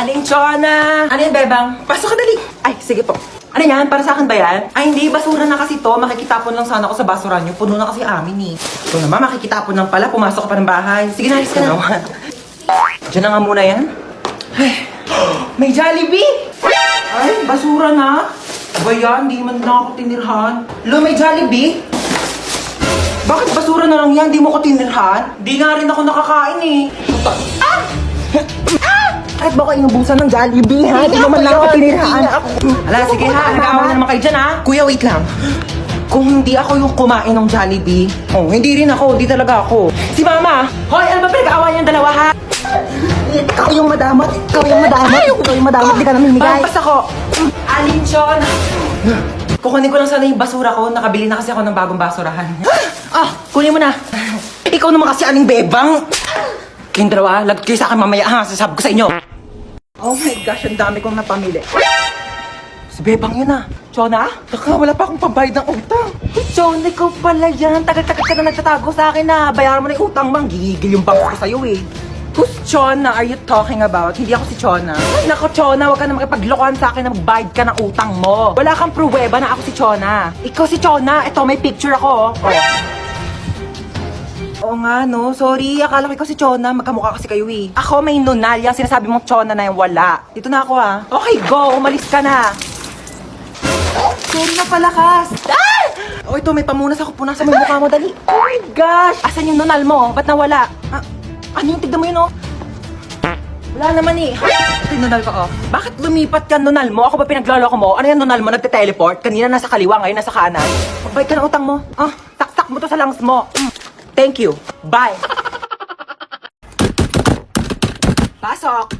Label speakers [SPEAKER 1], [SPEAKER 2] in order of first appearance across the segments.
[SPEAKER 1] Aling Chona! Ano yan, Bebang? Pasok ka dali! Ay, sige po. Ano yan? Para sa akin ba yan? Ay, hindi. Basura na kasi to. Makikitapon lang sana ako sa basura nyo. Puno na kasi amin eh. Ito naman, makikitapon lang pala. Pumasok ka pa ng bahay. Sige na, alis ka na. Diyan na nga muna yan. Ay, may Jollibee! Ay, basura na. Ba yan? Hindi man lang ako tinirhan. Lo, may Jollibee? Bakit basura na lang yan? Di mo ko tinirhan? Di nga rin ako nakakain eh. Ah! Kahit ba ko inubusan ng Jollibee, ha? Di naman lang ako tinirhaan. Ala, sige ha. Nag-aawa na naman kayo dyan, ha? Kuya, wait lang. Kung hindi ako yung kumain ng Jollibee, hindi rin ako. Di talaga ako. Si Mama! Hoy, ano ba pinag-aawa niyang dalawa, ha?
[SPEAKER 2] Ikaw yung madamot. Ikaw yung madamot. Ikaw yung madamot. Di ka namin migay.
[SPEAKER 1] Pampas ako. Alinchon! Kukunin ko lang sana yung basura ko. Nakabili na kasi ako ng bagong basurahan. Kunin mo na. Ikaw naman kasi aling bebang. Kayong dalawa, lagot kayo sa akin mamaya, ha? Sasabi ko sa inyo. Oh my gosh, ang dami kong napamili. Si Bebang yun, ah. Chona? Taka, wala pa akong pambayad ng utang. Hey, Chona, ikaw pala yan. Tagal-tagal ka na nagtatago sa akin, na bayaran mo na yung utang, mang. Gigil yung bangko ko sa'yo, eh. Who's Chona are you talking about? Hindi ako si Chona. Ay, nako, Chona, huwag ka na makipaglokohan sa akin na magbayad ka ng utang mo. Wala kang pruweba na ako si Chona. Ikaw si Chona. Ito, may picture ako, oh. Oo nga, no. Sorry, akala ko ikaw si Chona. Magkamukha kasi kayo, eh. Ako may nunal. Yung sinasabi mong Chona na yung wala. Dito na ako, ha. Okay, go. Umalis ka na. Sorry na pala, Kas. Ah! Oh, ito, may pamunas ako. Punasan mo yung mukha mo, dali. Oh my gosh. Asan yung nunal mo? Ba't nawala? Ano yung tignan mo yun, oh? Wala naman, eh. Ito yung nunal ko, oh. Bakit lumipat ka nunal mo? Ako ba pinagloloko mo? Ano yung nunal mo? Nagte-teleport? Kanina nasa kaliwa, ngayon nasa kanan. Magbayad ka ng utang mo. Taktak mo to sa lungs mo. Thank you. Bye. Pasok.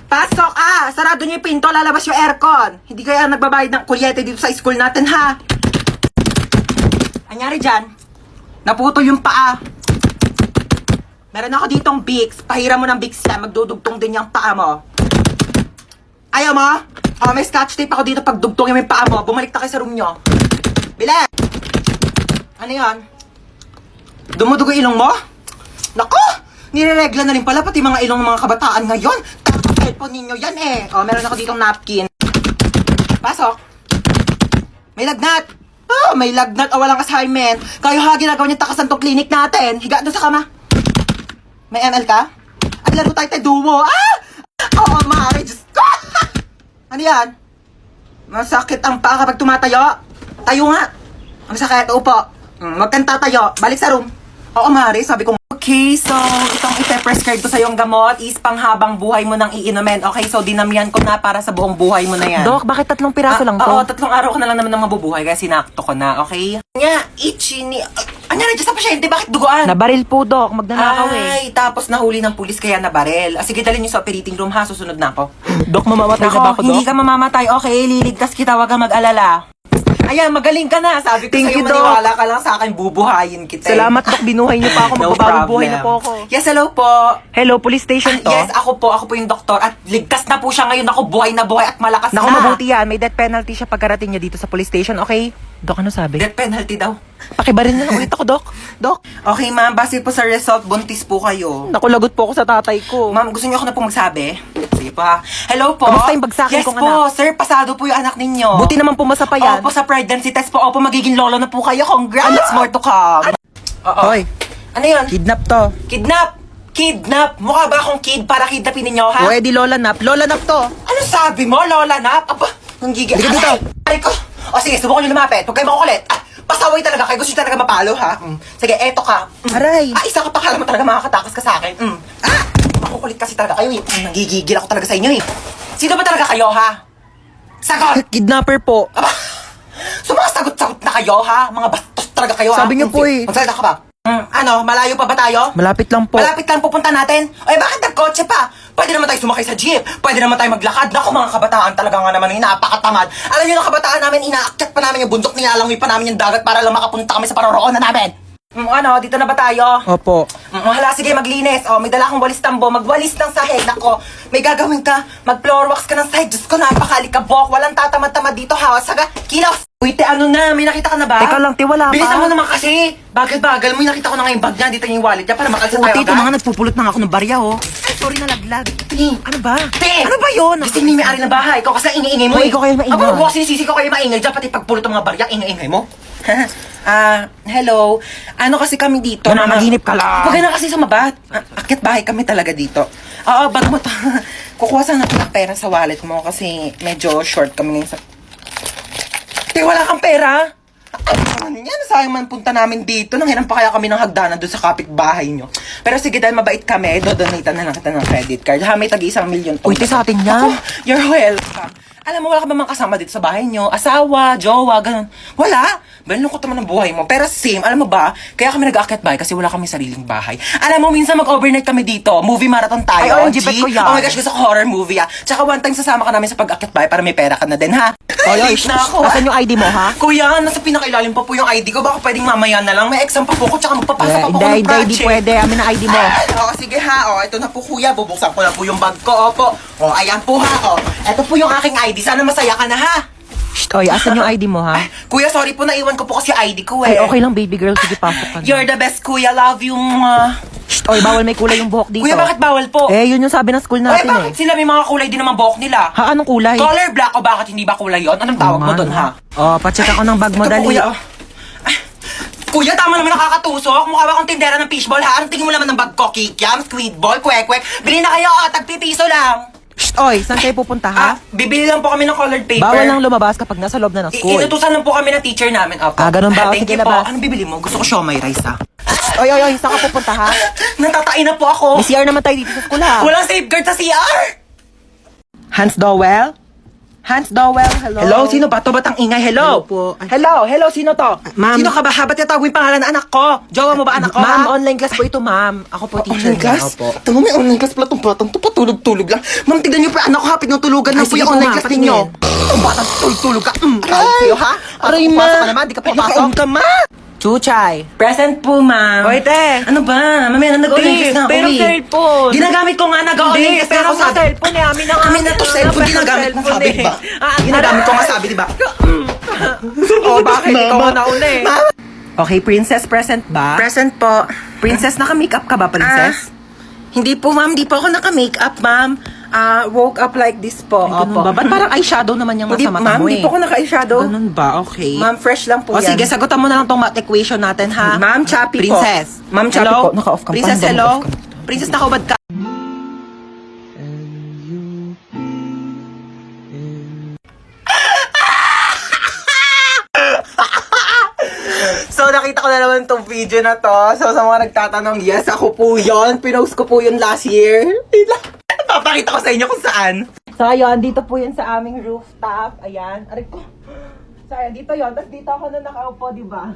[SPEAKER 1] Pasok, sarado niyo yung pinto, lalabas yung aircon. Hindi kaya nagbabayad ng kuryente dito sa school natin, ha? Anyari dyan? Naputol yung paa. Meron ako ditong Vicks. Pahiram mo ng Vicks yan. Magdudugtong din yung paa mo. Ayaw mo? May scotch tape ako dito pag dugtongin mo yung paa mo. Bumalik na kayo sa room nyo. Bile! Ano yan? Dumudugo ilong mo? Naku! Nireregla na rin pala pati mga ilong ng mga kabataan ngayon. Tapos-cellphone ninyo yan eh. Meron ako ditong napkin. Pasok. May lagnat. May lagnat o walang assignment. Kayo ha, ginagawa niyo takasan tong clinic natin. Higa doon sa kama. May ML ka? Ay, laro tayo duo. Oo, Mari. Diyos ko. Ano yan? Masakit ang paa kapag tumatayo. Tayo nga. Ang sakit. Upo. Huwag kang tatayo. Balik sa room. Oo, Mari. Sabi ko. Okay, so itong ipe-prescribe ko sa yung gamot is panghabang buhay mo nang iinumin. Okay, so dinamihan ko na para sa buong buhay mo na yan.
[SPEAKER 2] Dok, bakit 3 piraso lang to?
[SPEAKER 1] Oo, 3 araw ka na lang naman na mabubuhay kaya sinakto ko na, okay? Nga, itchy ni... Anya na dyan sa pasyente, bakit duguan?
[SPEAKER 2] Nabaril po, Dok. Magnanakaw eh.
[SPEAKER 1] Ay, tapos nahuli ng pulis kaya nabarel. Sige, dalhin niyo sa operating room ha, susunod na ako.
[SPEAKER 2] Dok, mamamatay na ba ako, Dok?
[SPEAKER 1] Hindi ka mamamatay, okay? Liligtas kita, wag kang mag-alala. Ayan, magaling ka na. Sabi ko
[SPEAKER 2] Thank
[SPEAKER 1] sa'yo,
[SPEAKER 2] you, Doc.
[SPEAKER 1] maniwala ka lang sa akin, bubuhayin kita.
[SPEAKER 2] Salamat, Dok. Binuhay niyo pa ako.
[SPEAKER 1] No
[SPEAKER 2] Magbabagong buhay na
[SPEAKER 1] problem.
[SPEAKER 2] po ako.
[SPEAKER 1] Yes, hello po.
[SPEAKER 2] Hello, police station to?
[SPEAKER 1] Yes, ako po yung doktor at ligtas na po siya ngayon. Ako buhay na buhay at malakas
[SPEAKER 2] Naku,
[SPEAKER 1] na.
[SPEAKER 2] mabuti yan. May death penalty siya pagkarating niya dito sa police station, okay? Dok, ano sabi?
[SPEAKER 1] Death penalty daw.
[SPEAKER 2] Pakibaril na lang ulit ako, Dok. Dok.
[SPEAKER 1] Okay, ma'am. Base po sa result, buntis po kayo.
[SPEAKER 2] Naku, lagot po ako sa tatay ko.
[SPEAKER 1] Ma'am, gusto niyo ako na po magsabi? Sige po ha. Hello po.
[SPEAKER 2] Kamusta yung bagsakin
[SPEAKER 1] yes
[SPEAKER 2] kong
[SPEAKER 1] po,
[SPEAKER 2] anak?
[SPEAKER 1] sir. Pasado po yung anak ninyo.
[SPEAKER 2] Buti naman pumasa pa yan.
[SPEAKER 1] Opo, sa pregnancy test po. Opo, magiging lolo na po kayo. Congrats. More to come. Oo.
[SPEAKER 2] Hoy,
[SPEAKER 1] Ano yun?
[SPEAKER 2] kidnap to.
[SPEAKER 1] Kidnap! Kidnap! Mukha ba akong kid para kidnapin ninyo, ha?
[SPEAKER 2] Pwede lola nap. Lola nap to.
[SPEAKER 1] Ano sabi mo, Lola Nap? Aba, ang gigil.
[SPEAKER 2] Dito, dito.
[SPEAKER 1] Ay ko. O sige, subukan nyo lumapit. Huwag kayo makukulit. Pasaway talaga kayo. Gusto nyo talaga mapalo, ha? Sige, eto ka.
[SPEAKER 2] Aray.
[SPEAKER 1] Isa ka pa, kala mo talaga makakatakas ka sa akin. Makukulit kasi talaga kayo, eh. Nagigigil ako talaga sa inyo, eh. Sino ba talaga kayo, ha? Sagot!
[SPEAKER 2] Kidnapper po.
[SPEAKER 1] Aba, sumasagot-sagot na kayo, ha? Mga bastos talaga kayo, ha?
[SPEAKER 2] Sabi niyo po, eh.
[SPEAKER 1] Magsalita ka ba? Ano, malayo pa ba tayo?
[SPEAKER 2] Malapit lang po.
[SPEAKER 1] Malapit lang pupunta natin. Ay, bakit nagkotse pa? Pwede naman tayo sumakay sa jeep. Pwede naman tayo maglakad. Naku, mga kabataan talaga nga naman yung napakatamad. Alam niyo ng kabataan namin, inaakyat pa namin yung bundok, nilalangoy pa namin yung dagat para lang makapunta kami sa paroroonan namin. Ano, dito na ba tayo?
[SPEAKER 2] Opo.
[SPEAKER 1] Hala, sige, maglinis. Oh, may dala akong walis tambo. Magwalis ng sahig. Nako, may gagawin ka. Mag-floor wax ka ng sahig. Diyos ko, napakalikabok. Walang tatamad-tamad dito, ha? Saga, kilos! Uy, te, ano na? May nakita ka na ba?
[SPEAKER 2] Teka lang, te, wala pa.
[SPEAKER 1] Bilisan mo naman kasi. Bagal-bagal mo. May nakita ko na nga yung bag niya. Dito yung wallet niya para makalsa
[SPEAKER 2] Oo,
[SPEAKER 1] tayo
[SPEAKER 2] tito,
[SPEAKER 1] agad.
[SPEAKER 2] mga nagpupulot na ako ng barya, oh. Ay, sorry na laglag.
[SPEAKER 1] Te,
[SPEAKER 2] Ano ba?
[SPEAKER 1] Te!
[SPEAKER 2] Ano ba yun?
[SPEAKER 1] Gising ni may-ari ng bahay. Ikaw kasi ang ingay mo.
[SPEAKER 2] Hoy, ikaw kayo maingay.
[SPEAKER 1] Ako kasi sinisisi ko kayo maingay. Diyan pati pagpulot ng mga barya, ingay mo. Hello. Ano kasi kami dito?
[SPEAKER 2] Mananaginip ka lang.
[SPEAKER 1] Huwag ka na kasi sumabat. Akit bahay kami talaga dito. Oo, bag mo to. Kukuha sana ako ng pera sa wallet mo kasi medyo short kami ngayon sa... Te, wala kang pera? Ano yan? Sayang man punta namin dito. Nanghiram pa kaya kami ng hagdanan doon sa kapitbahay nyo. Pero sige, dahil mabait kami, dodonate na lang kita ng credit card. Ha, may tag-1 million.
[SPEAKER 2] Uy, te, sa atin yan.
[SPEAKER 1] Ako, you're welcome. Alam mo, wala ka ba mga kasama dito sa bahay nyo? Asawa, jowa, ganun. Wala. Balungkot naman ang buhay mo. Pero same, alam mo ba, kaya kami nag-aakyat bahay kasi wala kami sariling bahay. Alam mo, minsan mag-overnight kami dito. Movie marathon tayo.
[SPEAKER 2] Ay, OMG, bet ko yan.
[SPEAKER 1] Oh my gosh, gusto ko horror movie, ah. Tsaka one time sasama ka namin sa pag-aakyat bahay para may pera ka na din, ha?
[SPEAKER 2] Oy,
[SPEAKER 1] Late na ako.
[SPEAKER 2] asan yung ID mo, ha?
[SPEAKER 1] Kuya, nasa pinakailalim pa po yung ID ko. Baka pwedeng mamaya na lang. May exam pa po ko, tsaka magpapasa pa po ko ng
[SPEAKER 2] Hindi
[SPEAKER 1] project.
[SPEAKER 2] pwede. Amin na ID mo.
[SPEAKER 1] Oo, sige ha. O, ito na po kuya. Bubuksan ko na po yung bag ko. Opo. O, ayan po ha. O, ito po yung aking ID. Sana masaya ka na ha.
[SPEAKER 2] Shh, oy, asan yung ID mo, ha?
[SPEAKER 1] Kuya, sorry po. Naiwan ko po kasi ID ko eh.
[SPEAKER 2] Ay, okay lang, baby girl. Sige, pasok ka na.
[SPEAKER 1] You're the best kuya. Love you.
[SPEAKER 2] Shh, oy, bawal may kulay yung buhok dito.
[SPEAKER 1] Kuya, bakit bawal po?
[SPEAKER 2] Eh, yun yung sabi ng school
[SPEAKER 1] Ay,
[SPEAKER 2] natin,
[SPEAKER 1] bakit sila may mga kulay din naman buhok nila?
[SPEAKER 2] Ha, anong kulay?
[SPEAKER 1] Color black o bakit hindi ba kulay yon? Anong tawag mo doon ha?
[SPEAKER 2] Oh, pacheck ako ng bag mo,
[SPEAKER 1] Ito po,
[SPEAKER 2] dali.
[SPEAKER 1] kuya. Oh. Ay, kuya, tama naman nakakatusok. Mukha ba akong tindera ng fishball ha? Anong tingin mo naman ng bag ko? Kikiam, squidball, kwek-kwek. Bili na kayo, tagpipiso lang.
[SPEAKER 2] Shh, oy, saan kayo pupunta, ha?
[SPEAKER 1] Bibili lang po kami ng colored paper.
[SPEAKER 2] Bawal lang lumabas kapag nasa loob na ng school.
[SPEAKER 1] Inutusan lang po kami ng teacher namin. Opo.
[SPEAKER 2] Ganun ba?
[SPEAKER 1] Thank
[SPEAKER 2] Sige,
[SPEAKER 1] you po.
[SPEAKER 2] labas.
[SPEAKER 1] Anong bibili mo? Gusto ko siomay rice ha.
[SPEAKER 2] Oy, saan ka pupunta, ha?
[SPEAKER 1] Natatain na po ako.
[SPEAKER 2] May CR naman tayo dito sa school, ha?
[SPEAKER 1] Walang safeguard sa CR.
[SPEAKER 2] Hans Dowell? Hans Dowell, hello?
[SPEAKER 1] Hello, sino ba? To ba't ang ingay? Hello.
[SPEAKER 2] Hello po. Ay.
[SPEAKER 1] Hello, sino to?
[SPEAKER 2] Ma'am.
[SPEAKER 1] Sino ka ba? Ba't tinatawag yung pangalan ng anak ko? Jowa mo ba anak ko?
[SPEAKER 2] Ma'am,
[SPEAKER 1] ha?
[SPEAKER 2] online class po ito, ma'am. Ako po teacher
[SPEAKER 1] Online class?
[SPEAKER 2] niya. Opo.
[SPEAKER 1] Ito mo, may online class platong-platong. Ito patulog-tulog lang. Ma'am, tignan niyo pa anak ko ha. Pinutulugan lang
[SPEAKER 2] Ay,
[SPEAKER 1] po
[SPEAKER 2] sige
[SPEAKER 1] yung
[SPEAKER 2] po,
[SPEAKER 1] online
[SPEAKER 2] ma'am,
[SPEAKER 1] class
[SPEAKER 2] patingin.
[SPEAKER 1] ninyo. Itong batang tulog-tulog ka. Aray sa'yo ha.
[SPEAKER 2] Aray, ma.
[SPEAKER 1] Pasok ka naman. Di ka papasok.
[SPEAKER 2] Nakaon ka, ma. Chuchay.
[SPEAKER 1] Present po, ma'am.
[SPEAKER 2] Oy, te.
[SPEAKER 1] Ano ba? Mamaya na nag-online class na ako
[SPEAKER 2] pero
[SPEAKER 1] eh.
[SPEAKER 2] cellphone.
[SPEAKER 1] Ginagamit ko nga nag-online class na ako
[SPEAKER 2] sa cellphone eh. Amin na nga.
[SPEAKER 1] Amin na to cellphone. Ginagamit mo sabi, di ba? Ginagamit ko nga sabi, di ba?
[SPEAKER 2] Oh, bakit? Ikaw ang nauna eh. Okay, princess present ba?
[SPEAKER 1] Present po.
[SPEAKER 2] Princess, naka-makeup ka ba, princess?
[SPEAKER 1] Hindi po, ma'am. Hindi po ako naka-makeup, ma'am. Woke up like this po.
[SPEAKER 2] Ay, ganun ba? Ba't parang eyeshadow naman yung
[SPEAKER 1] Hindi,
[SPEAKER 2] nasa mata
[SPEAKER 1] ma'am.
[SPEAKER 2] mo
[SPEAKER 1] Hindi
[SPEAKER 2] eh?
[SPEAKER 1] po ako naka-eyeshadow.
[SPEAKER 2] Ganun ba? Okay.
[SPEAKER 1] Ma'am, fresh lang po
[SPEAKER 2] O
[SPEAKER 1] yan.
[SPEAKER 2] sige, sagutan mo na lang tong math equation natin, ha?
[SPEAKER 1] Ma'am, Chappy po.
[SPEAKER 2] Princess.
[SPEAKER 1] Ma'am, Chappy
[SPEAKER 2] Hello?
[SPEAKER 1] po. Naka-off cam.
[SPEAKER 2] Princess,
[SPEAKER 1] Paano ba
[SPEAKER 2] hello?
[SPEAKER 1] naka-off cam?
[SPEAKER 2] Princess, nakaubad ka.
[SPEAKER 1] So, nakita ko na naman tong video na to. So, sa mga nagtatanong, yes, ako po yon. Pinost ko po yun last year. Papakita ko sa inyo kung saan.
[SPEAKER 2] So, ayun, dito po yun sa aming rooftop. Ayan. Aray ko. So, ayan, dito yun. Tapos dito ako na nakaupo, di ba?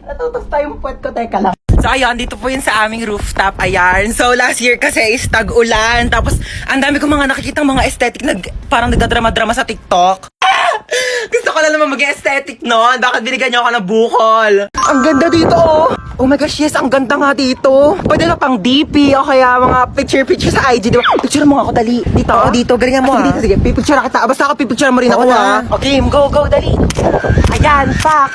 [SPEAKER 2] Natutos tayong puwet ko. Teka lang.
[SPEAKER 1] So, ayun, dito po yun sa aming rooftop. Ayan. So, last year kasi is tag-ulan. Tapos, ang dami ko mga nakikitang mga aesthetic na parang nagdadrama-drama sa TikTok. Gusto ko na naman mag-aesthetic noon. Bakit binigyan niyo ako ng bukol? Ang ganda dito, oh. Oh my gosh, yes, ang ganda nga dito. Pwede na pang DP o kaya mga picture sa IG, di ba? Picture mo ako, dali. Dito. Oo, dito. Galingan mo,
[SPEAKER 2] Sige,
[SPEAKER 1] dito. Sige, pipicture na kita. Basta ako, pipicture mo rin ako,
[SPEAKER 2] Oo
[SPEAKER 1] ha?
[SPEAKER 2] na.
[SPEAKER 1] Okay, go, dali. Ayan, pak.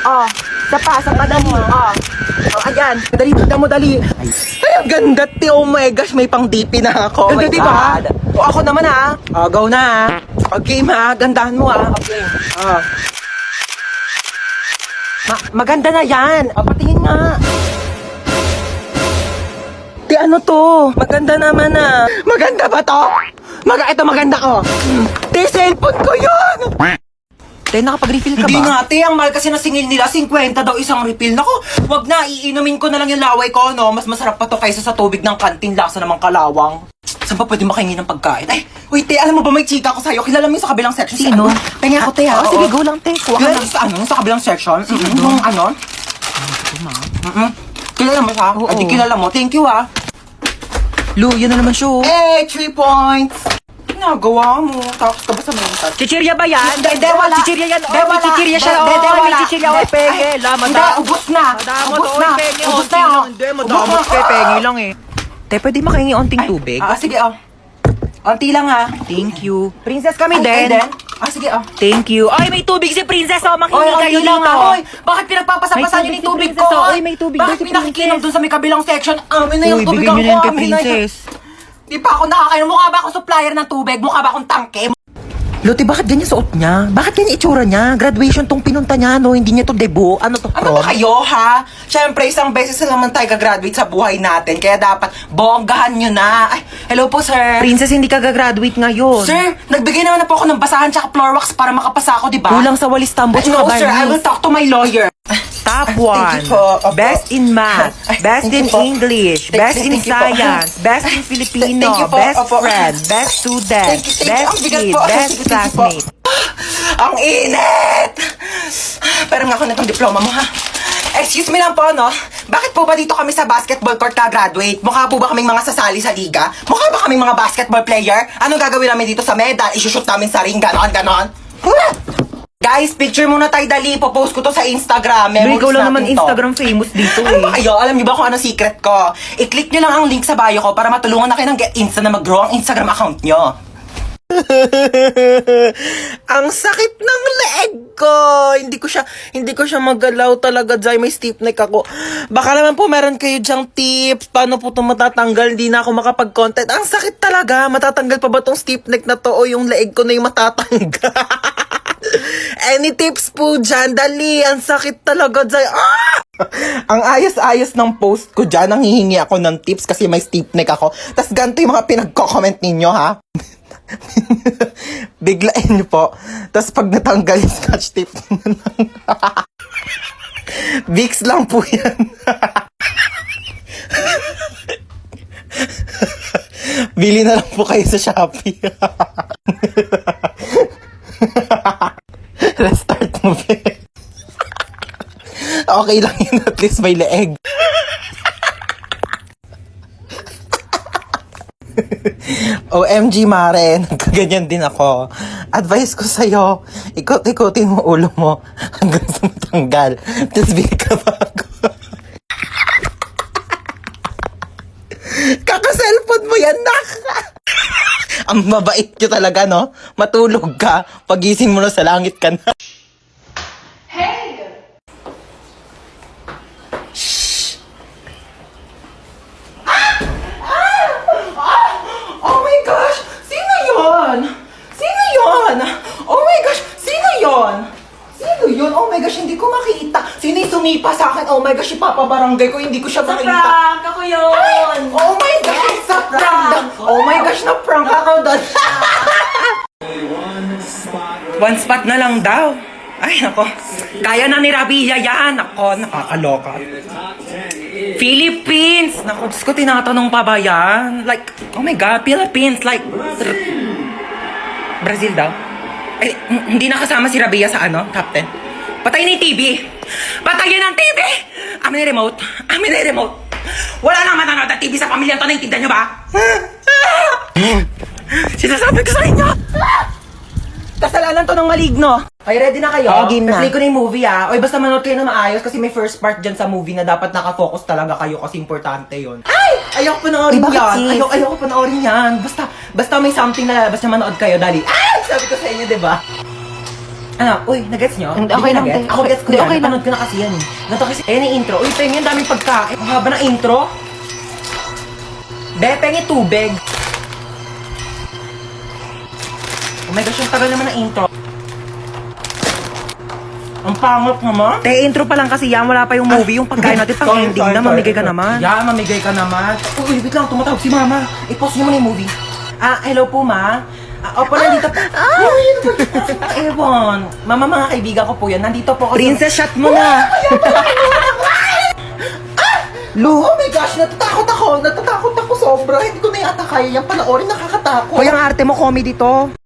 [SPEAKER 1] Oh, sa kanan mo. Oh, ayan. Dali, tignan mo, dali. Ay, ang ganda, ti. Oh my gosh, may pang DP na ako.
[SPEAKER 2] Ganda,
[SPEAKER 1] Oh my
[SPEAKER 2] di ba?
[SPEAKER 1] God. O, ako naman, ha? Oh, go na, ha? Okay, ma. Gandahan mo, ha? Okay. Oh. Maganda na yan. O, patingin nga. Di ano to? Maganda naman ah. Maganda ba to? Ito maganda ko. Di, cellphone ko yun!
[SPEAKER 2] Te, nakapag-refill ka
[SPEAKER 1] Hindi
[SPEAKER 2] ba?
[SPEAKER 1] nga, te. Ang mahal kasi na singil nila, 50 daw isang refill. Naku, wag na. Iinumin ko na lang yung laway ko, no? Mas masarap pa to kaysa sa tubig ng kantin. Lasa namang kalawang. Saan ba pwede makahingi ng pagkain? Ay, uy, te, alam mo ba may chika ko sa'yo? Kilala mo yung sa kabilang section?
[SPEAKER 2] Sino?
[SPEAKER 1] Pengi ako, te, ha?
[SPEAKER 2] Oh, sige, go lang, te. Kuha ka
[SPEAKER 1] Kilala
[SPEAKER 2] lang.
[SPEAKER 1] mo sa ano? Sa kabilang section? Yung ano? Kilala mo siya?
[SPEAKER 2] Oo.
[SPEAKER 1] Kilala mo. Thank you, ha?
[SPEAKER 2] Lu, yun na naman siya. oh.
[SPEAKER 1] Hey, 3 points! ginagawa mo? Tapos ka ba sa mental?
[SPEAKER 2] Chichirya ba yan?
[SPEAKER 1] Hindi, wala.
[SPEAKER 2] Chichirya yan.
[SPEAKER 1] Hindi,
[SPEAKER 2] Oh, may
[SPEAKER 1] wala.
[SPEAKER 2] chichirya siya.
[SPEAKER 1] Hindi,
[SPEAKER 2] Oh, may
[SPEAKER 1] wala.
[SPEAKER 2] chichirya. Oh,
[SPEAKER 1] Hindi.
[SPEAKER 2] penge.
[SPEAKER 1] Ay,
[SPEAKER 2] La,
[SPEAKER 1] Hindi, ubus na.
[SPEAKER 2] Madamot,
[SPEAKER 1] Ubus
[SPEAKER 2] oh,
[SPEAKER 1] na.
[SPEAKER 2] penge.
[SPEAKER 1] Ubus
[SPEAKER 2] Onti
[SPEAKER 1] na.
[SPEAKER 2] lang. Hindi, madamot kay penge lang eh. Te, pwede makahingi onting tubig?
[SPEAKER 1] Sige, oh. Onti lang, ha.
[SPEAKER 2] Thank you. Princess kami
[SPEAKER 1] Ay,
[SPEAKER 2] din.
[SPEAKER 1] Sige, oh.
[SPEAKER 2] Thank you. Ay, may tubig si Princess. Oh, makinig kayo
[SPEAKER 1] onti lang,
[SPEAKER 2] dito.
[SPEAKER 1] ha. Oy, bakit pinagpapasapasan
[SPEAKER 2] May
[SPEAKER 1] niyo yung
[SPEAKER 2] tubig
[SPEAKER 1] tubig
[SPEAKER 2] si
[SPEAKER 1] ko?
[SPEAKER 2] Princess, oh.
[SPEAKER 1] Oy,
[SPEAKER 2] Uy, may tubig daw
[SPEAKER 1] bakit
[SPEAKER 2] si
[SPEAKER 1] pinakikinom
[SPEAKER 2] Princess.
[SPEAKER 1] dun sa may kabilang section? Amin na yung
[SPEAKER 2] Uy,
[SPEAKER 1] tubig
[SPEAKER 2] bigyan
[SPEAKER 1] ako.
[SPEAKER 2] niyo na yan kay
[SPEAKER 1] Amin na yan.
[SPEAKER 2] Princess.
[SPEAKER 1] Di pa ako nakakainom. Mukha ba akong supplier ng tubig? Mukha ba akong tangke?
[SPEAKER 2] Loti, bakit ganyan suot niya? Bakit ganyan itsura niya? Graduation tong pinunta niya, no? Hindi niya to debut. Ano to,
[SPEAKER 1] Ano ba kayo, ha? Siyempre, isang beses na naman tayo gagraduate sa buhay natin. Kaya dapat bonggahan nyo na. Ay, hello po, sir.
[SPEAKER 2] Princess, hindi ka gagraduate ngayon.
[SPEAKER 1] Sir, nagbigay naman na po ako ng basahan tsaka floor wax para makapasa ako, di ba?
[SPEAKER 2] Kulang sa walis tambo,
[SPEAKER 1] No,
[SPEAKER 2] tsaka
[SPEAKER 1] sir. I will
[SPEAKER 2] barnis.
[SPEAKER 1] talk to my lawyer.
[SPEAKER 2] Top
[SPEAKER 1] Thank
[SPEAKER 2] 1.
[SPEAKER 1] you po. Opo.
[SPEAKER 2] Best in math.
[SPEAKER 1] Ay,
[SPEAKER 2] Best
[SPEAKER 1] thank you
[SPEAKER 2] in
[SPEAKER 1] po.
[SPEAKER 2] English. Best in
[SPEAKER 1] Thank you po.
[SPEAKER 2] science. Best in Filipino.
[SPEAKER 1] Thank you po.
[SPEAKER 2] Best
[SPEAKER 1] Opo.
[SPEAKER 2] friend. Best student.
[SPEAKER 1] Thank you.
[SPEAKER 2] Best
[SPEAKER 1] Ang bigat
[SPEAKER 2] kid.
[SPEAKER 1] po.
[SPEAKER 2] Best
[SPEAKER 1] Sige po.
[SPEAKER 2] classmate.
[SPEAKER 1] Ang init! Pero nga ako na itong diploma mo, ha? Excuse me lang po, no? Bakit po ba dito kami sa basketball court na-graduate? Mukha po ba kaming mga sasali sa liga? Mukha ba kaming mga basketball player? Anong gagawin namin dito sa medal? Isushoot namin sa ring, ganon. Guys, picture muna tayo, dali. Popost ko to sa Instagram.
[SPEAKER 2] Pero
[SPEAKER 1] Memories
[SPEAKER 2] ikaw lang
[SPEAKER 1] natin
[SPEAKER 2] naman
[SPEAKER 1] to.
[SPEAKER 2] Instagram famous dito
[SPEAKER 1] Ano ba
[SPEAKER 2] eh.
[SPEAKER 1] kayo? Alam niyo ba kung ano secret ko? I-click niyo lang ang link sa bio ko para matulungan na kayo ng Insta na mag-grow ang Instagram account niyo.
[SPEAKER 2] Ang sakit ng leeg ko. Hindi ko siya magalaw talaga, Jai. May stiff neck ako. Baka naman po meron kayo dyang tips. Paano po ito matatanggal? Hindi na ako makapag-content. Ang sakit talaga. Matatanggal pa ba tong stiff neck na to o yung leeg ko na yung matatanggal? Any tips po dyan? Dali. Ang sakit talaga, Jai. Ah! Ang ayos-ayos ng post ko dyan. Nanghihingi ako ng tips kasi may stiff neck ako. Tas ganito yung mga pinagko-comment ninyo, ha? Biglain niyo po. Tapos pag natanggal yung scotch tape na lang. Vicks lang po yan. Bili na lang po kayo sa Shopee. Restart mo, be. Okay lang yun. At least may leeg. OMG, Mare, nagkaganyan din ako. Advice ko sa'yo, ikot-ikotin mo ulo mo hanggang sa matanggal. Tapos bili ka bago. Kaka-cellphone mo yan, nak! Ang mabait nyo talaga, no? Matulog ka, pagising mo na sa langit ka na.
[SPEAKER 1] Oh my gosh! Sino yon? Sino yon? Oh my gosh! Sino yon? Sino yon? Oh my gosh, hindi ko makita. Sino yung sumipa sa akin? Oh my gosh, ipapabarangay ko, hindi ko siya makita.
[SPEAKER 2] Prank! Ako yun!
[SPEAKER 1] Oh my gosh, sa prank! Oh my gosh, na-prank ako doon. One spot na lang daw. Ay, nako. Kaya na ni Rabia yan. Nako, nakakaloka. Philippines! Naku, Diyos ko, tinatanong pa ba yan? Like, oh my God, Philippines, like, Brazil daw? Ay, hindi nakasama si Rabia sa ano, top 10. Patay na yung TV! Patayin ang TV! Amin na remote! Amin na remote! Wala nang manonood ng TV sa pamilya to, naiintindihan nyo ba? Sinasabi ko sa inyo! Kasalanan to ng maligno. Ay, ready na kayo?
[SPEAKER 2] Oo, game na.
[SPEAKER 1] Play ko na yung movie, ah. Oy, basta manood kayo na maayos kasi may first part dyan sa movie na dapat nakafocus talaga kayo kasi importante yun. Ay! Ayoko panoorin
[SPEAKER 2] Ay, bakit,
[SPEAKER 1] yan.
[SPEAKER 2] sis?
[SPEAKER 1] Ayoko panoorin yan. Basta may something na basta manood kayo, dali. Ay! Sabi ko sa inyo, di ba? Ano? Uy, nagets nyo?
[SPEAKER 2] Hindi,
[SPEAKER 1] Di
[SPEAKER 2] okay
[SPEAKER 1] ba
[SPEAKER 2] lang,
[SPEAKER 1] nagets?
[SPEAKER 2] te.
[SPEAKER 1] Ako gets ko
[SPEAKER 2] Hindi,
[SPEAKER 1] yan.
[SPEAKER 2] okay lang.
[SPEAKER 1] Napanood ko na kasi yan. Ganito kasi, ayun yung intro. Uy, pengen, daming pagkain. Ang haba ng intro. Be, pengen tubig. Oh my gosh, yung tagal naman ng intro. Ang pangit naman.
[SPEAKER 2] Te, intro pa lang kasi yan. Wala pa yung movie. Yung pagkain natin pang ending na. Mamigay ka naman.
[SPEAKER 1] Yeah, mamigay ka naman. Uy, wait lang. Tumatawag si mama. I-pause niyo muna yung movie. Hello po, ma. Opo, nandito po. Ewan. Mama, mga kaibigan ko po yan. Nandito po ako.
[SPEAKER 2] Princess, shot mo na.
[SPEAKER 1] Lu, oh my gosh, natatakot ako sobra. Hindi ko na yata kaya yan panoorin, nakakatakot.
[SPEAKER 2] Hoy, ang arte mo, comedy to.